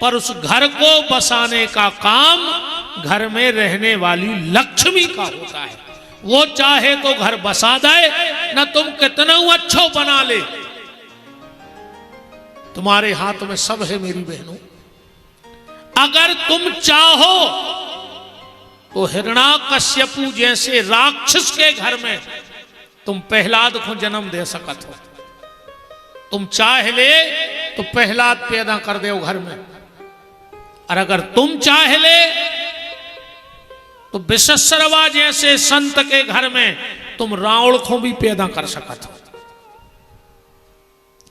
पर उस घर को बसाने का काम घर में रहने वाली लक्ष्मी का होता है। वो चाहे तो घर बसा दे, न तुम कितना अच्छो बना ले, तुम्हारे हाथ में सब है मेरी बहनों। अगर तुम चाहो तो हिरण्याकश्यपु जैसे राक्षस के घर में तुम प्रहलाद को जन्म दे सकत हो। तुम चाह ले तो प्रहलाद पैदा कर दे घर में, और अगर तुम चाह ले तो विश्वसर्वा जैसे संत के घर में तुम रावण को भी पैदा कर सकत हो।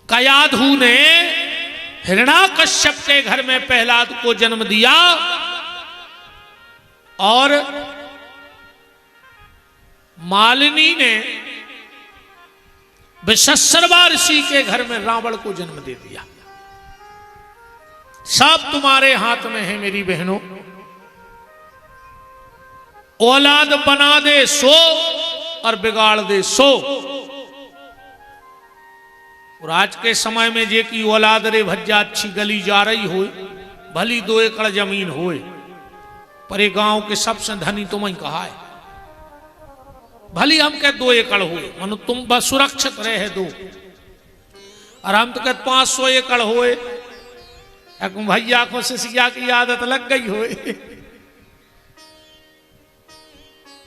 कयाधु ने हिरण्याकश्यप के घर में प्रहलाद को जन्म दिया और मालिनी ने विश्वसर्वा ऋषि के घर में रावण को जन्म दे दिया। सब तुम्हारे हाथ में है मेरी बहनों। औलाद बना दे सो और बिगाड़ दे सो। और आज के समय में जे की औलाद रे भज्जा अच्छी गली जा रही हो, भली 2 एकड़ जमीन होए, पर ये गांव के सबसे धनी तुम ही कहा है। भली हम कह 2 एकड़ हुए, मनो तुम बस सुरक्षित रहे दो, और हम तो कहते 500 एकड़ होए। भैया को सिसिया की आदत लग गई होए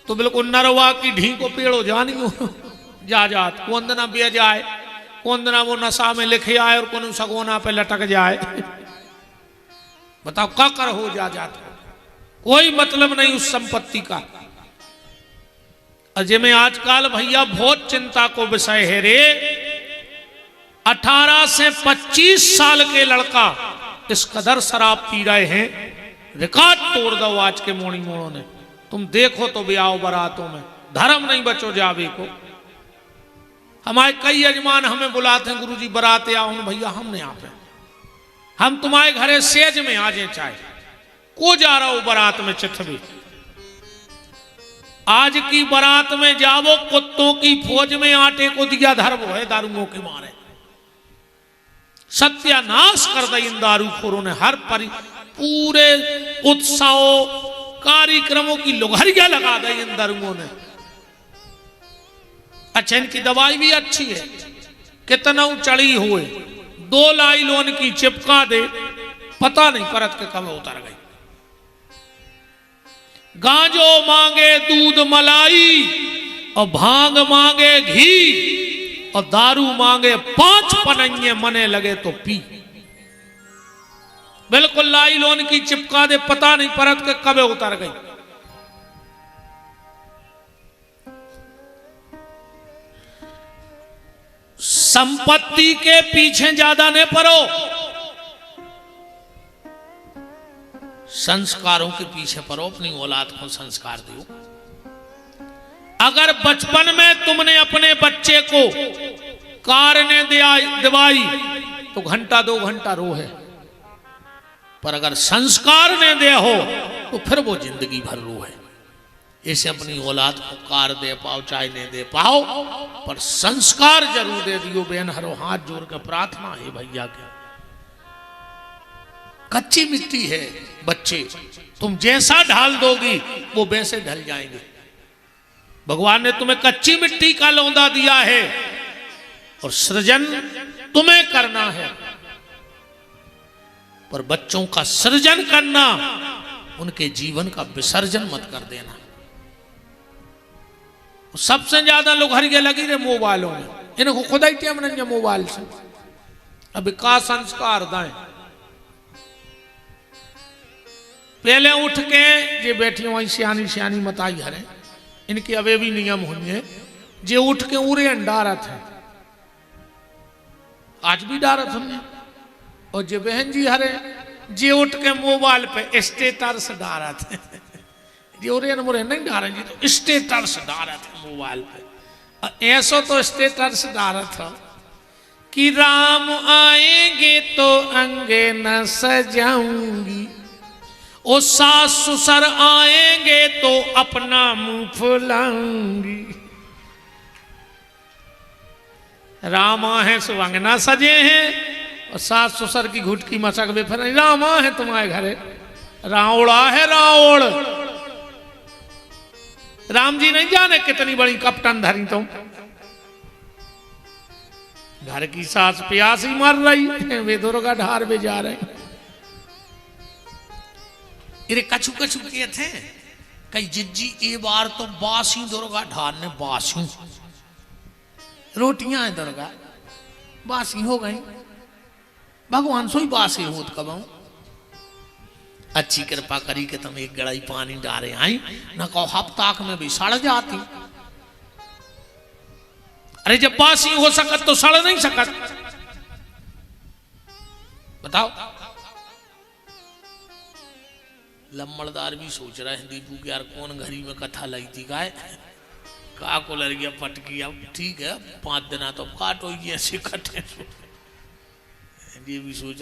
तो बिल्कुल नरवा की ढी को पेड़ो जानी हो जा जात। कौन दिना बे जाए, कौन दिना वो नशा में लिखे आए और कौन सगोना पे लटक जाए। बताओ क्या कर हो जा जात, कोई मतलब नहीं उस संपत्ति का। अजय में आजकल भैया बहुत चिंता को विषय है रे। 18 से 25 साल के लड़का इस कदर शराब पी रहे हैं, रिकॉर्ड तोड़ दो आज के मोड़ी मोड़ों ने। तुम देखो तो भी आओ बारातों में, धर्म नहीं बचो जावे को। हमारे कई यजमान हमें बुलाते हैं, गुरुजी बारात आओ। भैया हम नहीं आते, हम तुम्हारे घरे सेज में आ जाए, चाहे को जा रहा हो बारात में चिथवी। आज की बारात में जावो, कुत्तों की फौज में आटे को दिया धर्म है दारुओं के मारे। सत्यानाश कर दी इन दारूखोरों ने। हर पूरे उत्सवों कार्यक्रमों की लुघरिया लगा दी इन दारुओं ने। अच्छा, इनकी दवाई भी अच्छी है, कितना चढ़ी हुए 2 लाइलोन की चिपका दे, पता नहीं परत के कब उतर गई। गांजो मांगे दूध मलाई और भांग मांगे घी और दारू मांगे 5 पनंगे, मने लगे तो पी। बिल्कुल लाइलोन की चिपका दे, पता नहीं परत के कब उतर गई। संपत्ति के पीछे ज्यादा नहीं पड़ो, संस्कारों के पीछे पड़ो। अपनी औलाद को संस्कार दो। अगर बचपन में तुमने अपने बच्चे को कार ने दिवाई तो घंटा 2 घंटा रोहे, पर अगर संस्कार ने दे हो तो फिर वो जिंदगी भर रोहे। इसे अपनी औलाद को कार दे पाओ चाहे नहीं दे पाओ, पर संस्कार जरूर दे दियो। बहन हरो हाथ जोड़ कर प्रार्थना है भैया के। कच्ची मिट्टी है बच्चे, तुम जैसा ढाल दोगी वो वैसे ढल जाएंगे। भगवान ने तुम्हें कच्ची मिट्टी का लौंदा दिया है और सृजन तुम्हें करना है, पर बच्चों का सृजन करना, उनके जीवन का विसर्जन मत कर देना। सबसे ज्यादा लोग हरिगे लगी रहे मोबाइलों में, इनको खुदा ही टेम नहीं मोबाइल से। अभी का संस्कार दाएं, पहले उठ के जे बैठी वही सियानी सियानी मताई हरे इनके अवे भी नियम होंगे जे उठ के उरे डारत है, आज भी डारत हमने। और जे बहन जी हरे जे उठ के मोबाइल पे स्टेटस डारत है, जे उरे मुरे नहीं डारे जी तो स्टेटस डारत है मोबाइल पे। ऐसो तो स्टेटस डारत है कि राम आएंगे तो अंगे न सजाऊंगी, ओ सास ससुर आएंगे तो अपना मुंह फुलाऊंगी। रामा है सो अंगना सजे हैं और सास ससुर की घुटकी मचक बे फिर रामा है तुम्हारे घरे, रावड़ा है रावण। राम जी नहीं जाने कितनी बड़ी कपटन धरी तुम, घर की सास प्यासी मर रही है, वे दुर्गा ढार पे जा रहे हैं। इरे कछु कछु के थे कई जिज्जी ए बार तो बासी दुर्गा ढार ने बासी रोटियां है दुर्गा बासी हो गई, भगवान सोई बासी होत कब अच्छी कृपा करी के तुम एक गड़ाई पानी डारे आई न कहो हफ्ताक में भी सड़ जाती। अरे जब बासी हो सकत तो सड़ नहीं सकत, बताओ। लम्बड़दार भी सोच रहा है दीपू के यार कौन घड़ी में कथा लाई थी गाय का को लड़ गया पटकी, अब ठीक है 5 दिन तो काटो ये ऐसे कटे, ये भी सोच